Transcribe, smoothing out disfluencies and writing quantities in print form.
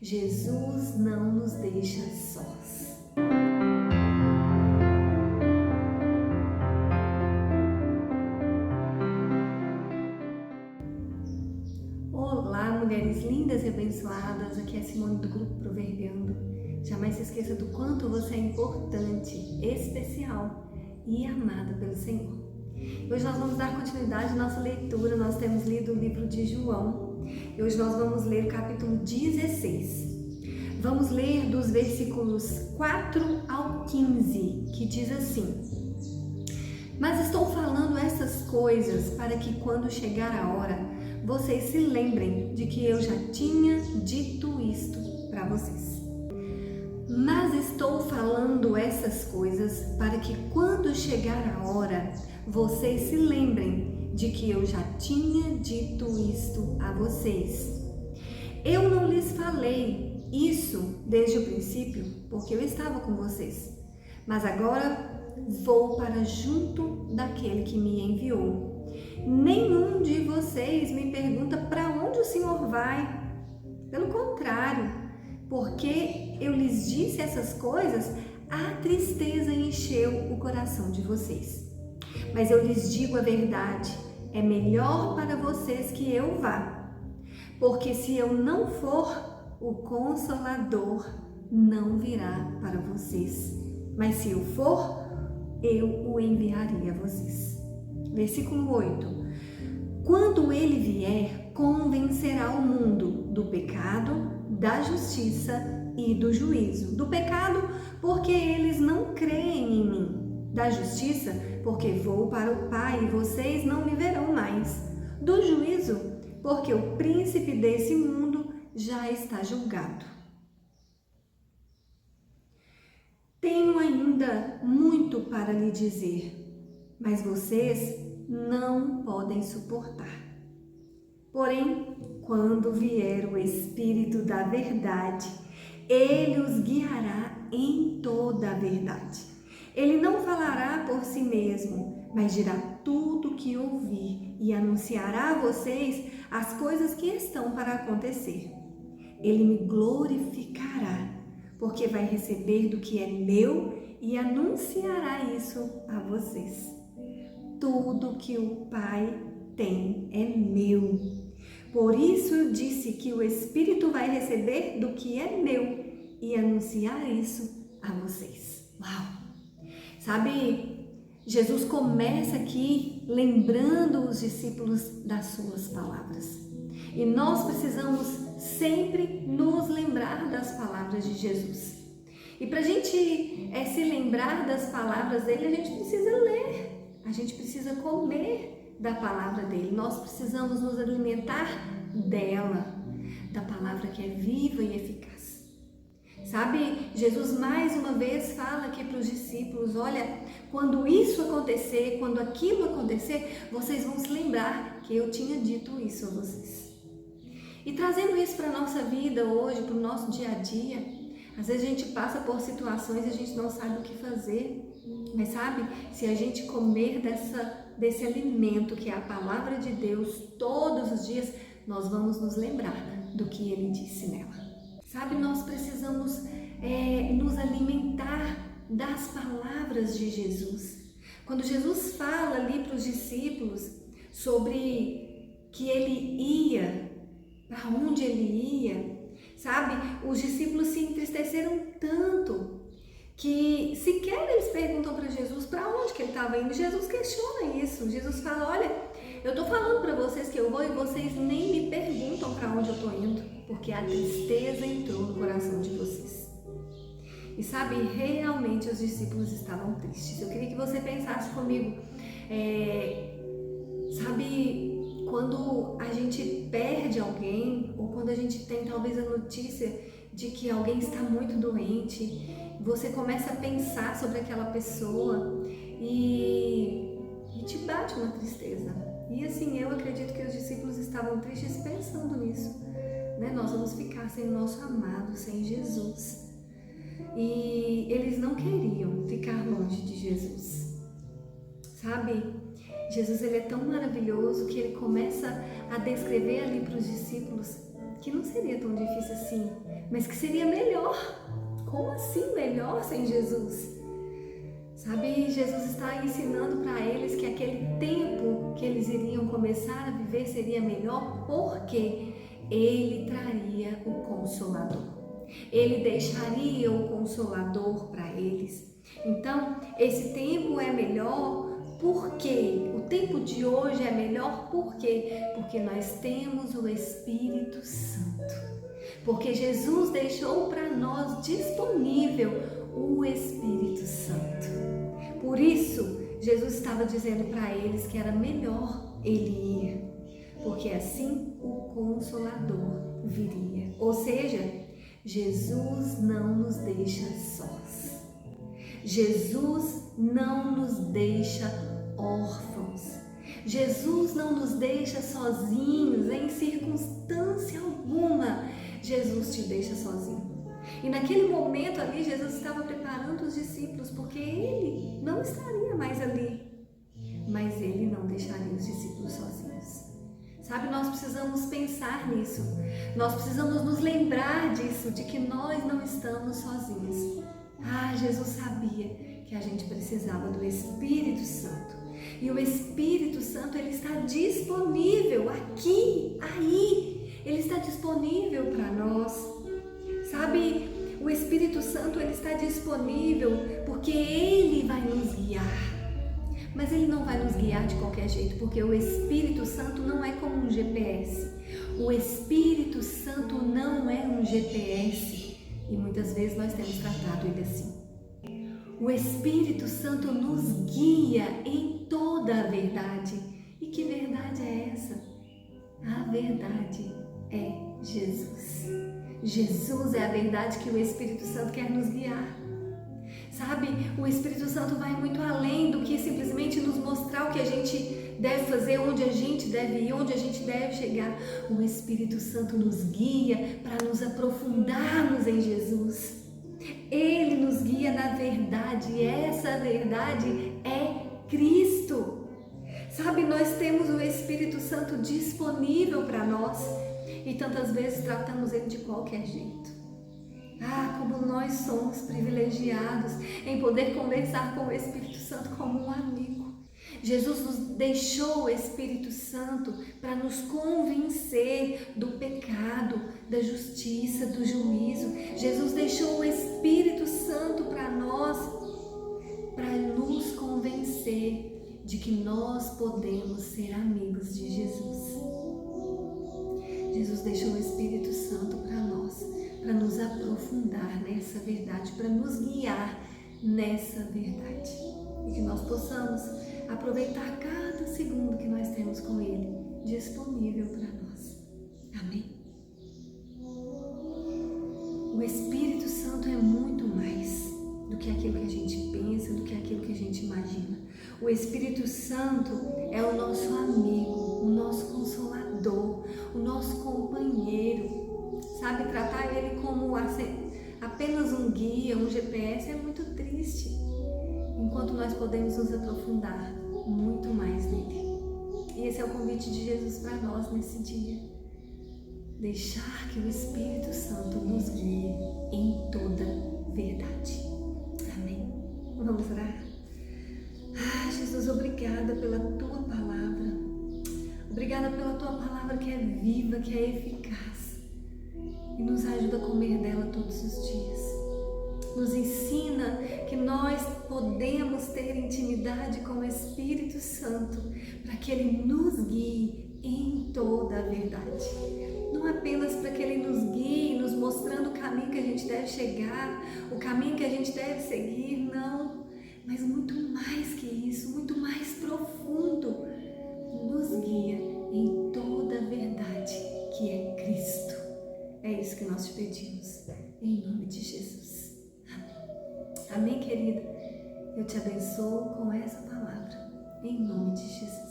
Jesus não nos deixa sós. Olá, mulheres lindas e abençoadas, aqui é Simone do Grupo Proverbiando. Jamais se esqueça do quanto você é importante, especial e amada pelo Senhor. Hoje nós vamos dar continuidade à nossa leitura, nós temos lido o livro de João e hoje nós vamos ler o capítulo 16. Vamos ler dos versículos 4 ao 15, que diz assim: Mas estou falando essas coisas para que quando chegar a hora, vocês se lembrem de que eu já tinha dito isto para vocês. Mas estou falando essas coisas para que quando chegar a hora, vocês se lembrem de que eu já tinha dito isto a vocês. Eu não lhes falei isso desde o princípio, porque eu estava com vocês. Mas agora vou para junto daquele que me enviou. Nenhum de vocês me pergunta para onde o Senhor vai. Pelo contrário, porque eu lhes disse essas coisas, a tristeza encheu o coração de vocês. Mas eu lhes digo a verdade, é melhor para vocês que eu vá. Porque se eu não for, o Consolador não virá para vocês. Mas se eu for, eu o enviarei a vocês. Versículo 8. Quando ele vier, convencerá o mundo do pecado, da justiça e do juízo. Do pecado, porque eles não creem em mim. Da justiça, porque vou para o Pai e vocês não me verão mais. Do juízo, porque o príncipe desse mundo já está julgado. Tenho ainda muito para lhe dizer, mas vocês não podem suportar. Porém, quando vier o Espírito da verdade, ele os guiará em toda a verdade. Ele não falará por si mesmo, mas dirá tudo o que ouvir e anunciará a vocês as coisas que estão para acontecer. Ele me glorificará, porque vai receber do que é meu e anunciará isso a vocês. Tudo que o Pai tem é meu. Por isso eu disse que o Espírito vai receber do que é meu e anunciar isso a vocês. Uau! Sabe, Jesus começa aqui lembrando os discípulos das suas palavras. E nós precisamos sempre nos lembrar das palavras de Jesus. E para a gente se lembrar das palavras dele, a gente precisa ler, a gente precisa comer da palavra dele. Nós precisamos nos alimentar dela, da palavra que é viva e eficaz. Sabe, Jesus mais uma vez fala aqui para os discípulos, olha, quando isso acontecer, quando aquilo acontecer, vocês vão se lembrar que eu tinha dito isso a vocês. E trazendo isso para a nossa vida hoje, para o nosso dia a dia, às vezes a gente passa por situações e a gente não sabe o que fazer. Mas sabe, se a gente comer desse alimento que é a palavra de Deus todos os dias, nós vamos nos lembrar do que ele disse nela. Sabe, nós precisamos nos alimentar das palavras de Jesus. Quando Jesus fala ali para os discípulos sobre que ele ia, para onde ele ia, sabe, os discípulos se entristeceram tanto que sequer eles perguntam para Jesus para onde que ele estava indo. Jesus questiona isso. Jesus fala, olha, eu estou falando para vocês que eu vou e vocês nem me perguntam para onde eu estou indo, porque a tristeza entrou no coração de vocês. E sabe, realmente os discípulos estavam tristes. Eu queria que você pensasse comigo, sabe, quando a gente perde alguém, ou quando a gente tem talvez a notícia de que alguém está muito doente, você começa a pensar sobre aquela pessoa e te bate uma tristeza. E assim, eu acredito que os discípulos estavam tristes pensando nisso, né? Nós vamos ficar sem o nosso amado, sem Jesus. E eles não queriam ficar longe de Jesus. Sabe, Jesus ele é tão maravilhoso que ele começa a descrever ali para os discípulos que não seria tão difícil assim, mas que seria melhor. Como assim melhor sem Jesus? Sabe, Jesus está ensinando para eles que aquele tempo que eles iriam começar a viver seria melhor porque Ele traria o Consolador. Ele deixaria o Consolador para eles. Então, esse tempo é melhor porque o tempo de hoje é melhor porque nós temos o Espírito Santo. Porque Jesus deixou para nós disponível o Espírito Santo. Por isso, Jesus estava dizendo para eles que era melhor Ele ir, porque assim o Consolador viria. Ou seja, Jesus não nos deixa sós. Jesus não nos deixa órfãos. Jesus não nos deixa sozinhos em circunstância alguma. Jesus te deixa sozinho. E naquele momento ali, Jesus estava preparando os discípulos, porque Ele não estaria mais ali. Mas Ele não deixaria os discípulos sozinhos. Sabe, nós precisamos pensar nisso. Nós precisamos nos lembrar disso, de que nós não estamos sozinhos. Jesus sabia que a gente precisava do Espírito Santo. E o Espírito Santo, ele está disponível aqui, aí. Ele está disponível para nós. Sabe, o Espírito Santo, ele está disponível porque Ele vai nos guiar. Mas Ele não vai nos guiar de qualquer jeito, porque o Espírito Santo não é como um GPS. O Espírito Santo não é um GPS. E muitas vezes nós temos tratado Ele assim. O Espírito Santo nos guia em toda a verdade. E que verdade é essa? A verdade é Jesus. Jesus é a verdade que o Espírito Santo quer nos guiar. Sabe, o Espírito Santo vai muito além do que simplesmente nos mostrar o que a gente deve fazer, onde a gente deve ir, onde a gente deve chegar. O Espírito Santo nos guia para nos aprofundarmos em Jesus. Ele nos guia na verdade e essa verdade é Cristo. Sabe, nós temos o Espírito Santo disponível para nós e tantas vezes tratamos ele de qualquer jeito. Como nós somos privilegiados em poder conversar com o Espírito Santo como um amigo. Jesus nos deixou o Espírito Santo para nos convencer do pecado, da justiça, do juízo. Jesus deixou o Espírito Santo para nós, para nos convencer de que nós podemos ser amigos de Jesus. Jesus deixou o Espírito Santo para nós, para nos aprofundar nessa verdade, para nos guiar nessa verdade. E que nós possamos aproveitar cada segundo que nós temos com Ele disponível para nós. Amém? O Espírito Santo é muito mais do que aquilo que a gente pensa, do que aquilo que a gente imagina. O Espírito Santo é o nosso amigo, o nosso consolador, o nosso companheiro. Sabe, tratar ele como apenas um guia, um GPS é muito triste, enquanto nós podemos nos aprofundar muito mais nele. E esse é o convite de Jesus para nós nesse dia. Deixar que o Espírito Santo nos guie em toda verdade. Amém? Vamos orar? Jesus, obrigada pela Tua palavra. Obrigada pela Tua palavra que é viva, que é eficaz. E nos ajuda a comer dela todos os dias. Nos ensina que nós podemos ter intimidade com o Espírito Santo para que Ele nos guie em toda a verdade. Não apenas para que Ele nos guie, nos mostrando o caminho que a gente deve chegar, o caminho que a gente deve seguir, não. Mas muito mais que isso, muito mais profundo. Nos guia em toda a verdade que é Cristo. É isso que nós te pedimos, em nome de Jesus. Amém, querida? Eu te abençoo com essa palavra, em nome de Jesus.